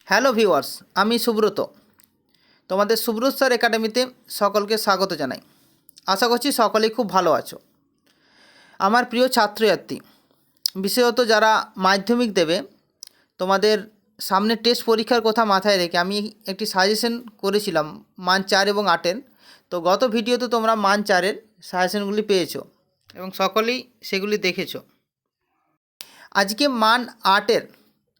Hello viewers, আমি সুব্রত। তোমাদের Subrata sir একাডেমিতে সকলকে স্বাগত জানাই। আশা করছি সকলেই খুব ভালো আছো। আমার প্রিয় ছাত্রছাত্রী, বিশেষত যারা মাধ্যমিক দেবে, তোমাদের সামনে টেস্ট পরীক্ষার কথা মাথায় রেখে আমি একটি সাজেশন করেছিলাম মান 4 এবং 8-এর। তো গত ভিডিওতে তোমরা মান 4-এর সাজেশনগুলি পেয়েছো এবং সকলেই সেগুলি দেখেছো। আজকে মান 8-এর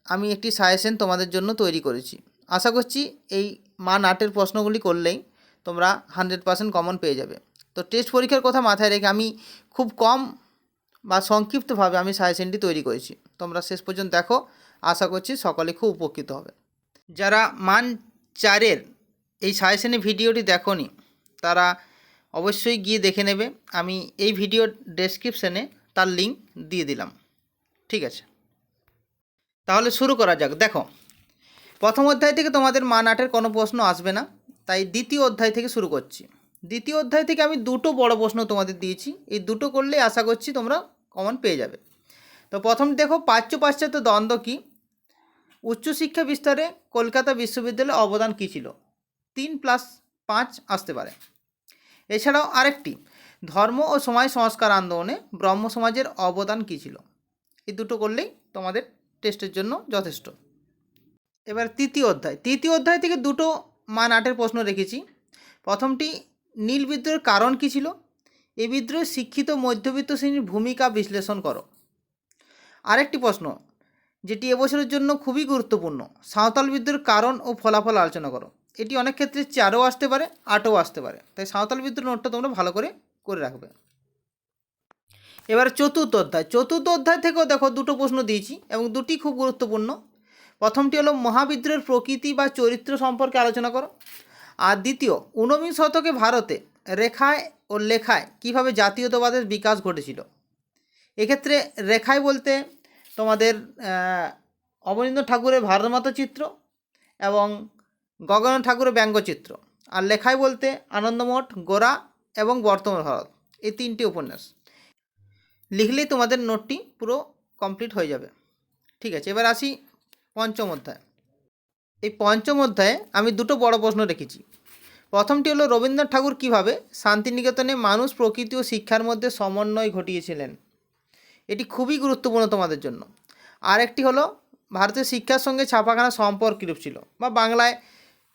আমি একটি সাজেশন তোমাদের জন্য তৈরি করেছি। আশা করছি এই মান 8-এর প্রশ্নগুলি করলেই তোমরা 100% কমন পেয়ে যাবে। তো টেস্ট পরীক্ষার কথা মাথায় রেখে আমি খুব কম বা সংক্ষিপ্তভাবে আমি সাজেশনটি তৈরি করেছি। তোমরা শেষ পর্যন্ত দেখো, আশা করছি সকলে খুব উপকৃত হবে। যারা মান 4-এর এই সাজেশনের ভিডিওটি দেখোনি তারা অবশ্যই গিয়ে দেখে নেবে। আমি এই ভিডিওর ডেসক্রিপশানে তার লিঙ্ক দিয়ে দিলাম। ঠিক আছে, তাহলে শুরু করা যাক। দেখো, প্রথম অধ্যায় থেকে তোমাদের মান 8-এর কোনো প্রশ্ন আসবে না, তাই দ্বিতীয় অধ্যায় থেকে শুরু করছি। দ্বিতীয় অধ্যায় থেকে আমি দুটো বড় প্রশ্ন তোমাদের দিয়েছি, এই দুটো করলেই আশা করছি তোমরা কমন পেয়ে যাবে। তো প্রথম দেখো, প্রাচ্য পাশ্চাত্য দ্বন্দ্ব কী? উচ্চশিক্ষা বিস্তারে কলকাতা বিশ্ববিদ্যালয়ের অবদান কী ছিল? 3+5 আসতে পারে। এছাড়াও আরেকটি, ধর্ম ও সমাজ সংস্কার আন্দোলনে ব্রহ্ম সমাজের অবদান কী ছিল? এই দুটো করলেই তোমাদের টেস্টের জন্য যথেষ্ট। এবার তৃতীয় অধ্যায় থেকে দুটো মান 8-এর প্রশ্ন রেখেছি। প্রথমটি, নীল বিদ্রোহের কারণ কী ছিল? এই বিদ্রোহে শিক্ষিত মধ্যবিত্ত শ্রেণীর ভূমিকা বিশ্লেষণ করো। আরেকটি প্রশ্ন, যেটি এবছরের জন্য খুবই গুরুত্বপূর্ণ, সাঁওতাল বিদ্রোহের কারণ ও ফলাফল আলোচনা করো। এটি অনেক ক্ষেত্রে 4-ও আসতে পারে, 8-ও আসতে পারে, তাই সাঁওতাল বিদ্রোহ নোটটা তোমরা ভালো করে রাখবে। এবার চতুর্থ অধ্যায় থেকেও দেখো দুটো প্রশ্ন দিয়েছি এবং দুটি খুব গুরুত্বপূর্ণ। প্রথমটি হলো মহাবিদ্রোহের প্রকৃতি বা চরিত্র সম্পর্কে আলোচনা করো। আর দ্বিতীয়, ঊনবিংশ শতকে ভারতে রেখায় ও লেখায় কীভাবে জাতীয়তাবাদের বিকাশ ঘটেছিল। এক্ষেত্রে রেখায় বলতে তোমাদের অবনীন্দ্র ঠাকুরের ভারতমাতা চিত্র এবং গগন ঠাকুরের ব্যঙ্গচিত্র, আর লেখায় বলতে আনন্দমঠ, গোরা এবং বর্তমান ভারত, এই তিনটি উপন্যাস লিখলেই তোমাদের নোটটি পুরো কমপ্লিট হয়ে যাবে। ঠিক আছে, এবার আসি পঞ্চম অধ্যায়। এই পঞ্চম অধ্যায়ে আমি দুটো বড় প্রশ্ন রেখেছি। প্রথমটি হলো, রবীন্দ্রনাথ ঠাকুর কীভাবে শান্তিনিকেতনে মানুষ, প্রকৃতি ও শিক্ষার মধ্যে সমন্বয় ঘটিয়েছিলেন। এটি খুবই গুরুত্বপূর্ণ তোমাদের জন্য। আরেকটি হলো, ভারতের শিক্ষার সঙ্গে ছাপাখানার সম্পর্ক কীরূপ ছিল, বা বাংলায়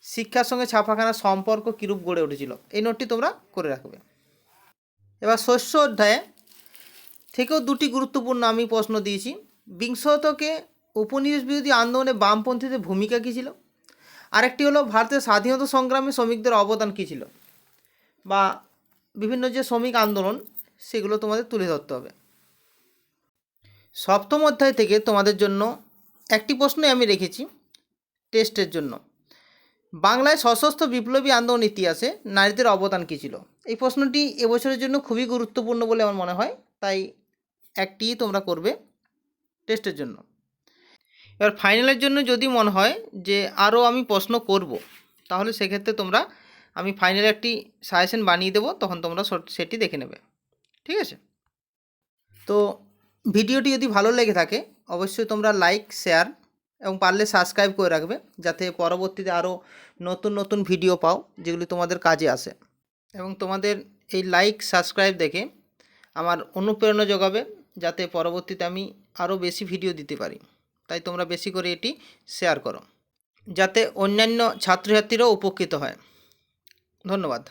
শিক্ষার সঙ্গে ছাপাখানার সম্পর্ক কীরূপ গড়ে উঠেছিল। এই নোটটি তোমরা করে রাখবে। এবার ষষ্ঠ অধ্যায়ে থেকেও দুটি গুরুত্বপূর্ণ আমি প্রশ্ন দিয়েছি। বিংশ শতকে উপনিবেশ বিরোধী আন্দোলনে বামপন্থীদের ভূমিকা কী ছিল। আরেকটি হলো, ভারতের স্বাধীনতা সংগ্রামে শ্রমিকদের অবদান কী ছিল, বা বিভিন্ন যে শ্রমিক আন্দোলন সেগুলো তোমাদের তুলে ধরতে হবে। সপ্তম অধ্যায় থেকে তোমাদের জন্য একটি প্রশ্নই আমি রেখেছি টেস্টের জন্য, বাংলায় সশস্ত্র বিপ্লবী আন্দোলন ইতিহাসে নারীদের অবদান কী ছিল। এই প্রশ্নটি এবছরের জন্য খুবই গুরুত্বপূর্ণ বলে আমার মনে হয়, তাই একটি তোমরা করবে টেস্টের জন্য। এবার ফাইনালের জন্য যদি মনে হয় যে আরও আমি প্রশ্ন করব, তাহলে সেক্ষেত্রে তোমরা আমি ফাইনালে একটি সাজেশন বানিয়ে দেবো, তখন তোমরা সেটি দেখে নেবে। ঠিক আছে, তো ভিডিওটি যদি ভালো লেগে থাকে অবশ্যই তোমরা লাইক, শেয়ার এবং পারলে সাবস্ক্রাইব করে রাখবে, যাতে পরবর্তীতে আরও নতুন নতুন ভিডিও পাও যেগুলি তোমাদের কাজে আসে। এবং তোমাদের এই লাইক, সাবস্ক্রাইব দেখে আমার অনুপ্রেরণা যোগাবে, যাতে পরবর্তীতে আমি আরও বেশি ভিডিও দিতে পারি। তাই তোমরা বেশি করে এটি শেয়ার করো, যাতে অন্যান্য ছাত্রছাত্রীরাও উপকৃত হয়। ধন্যবাদ।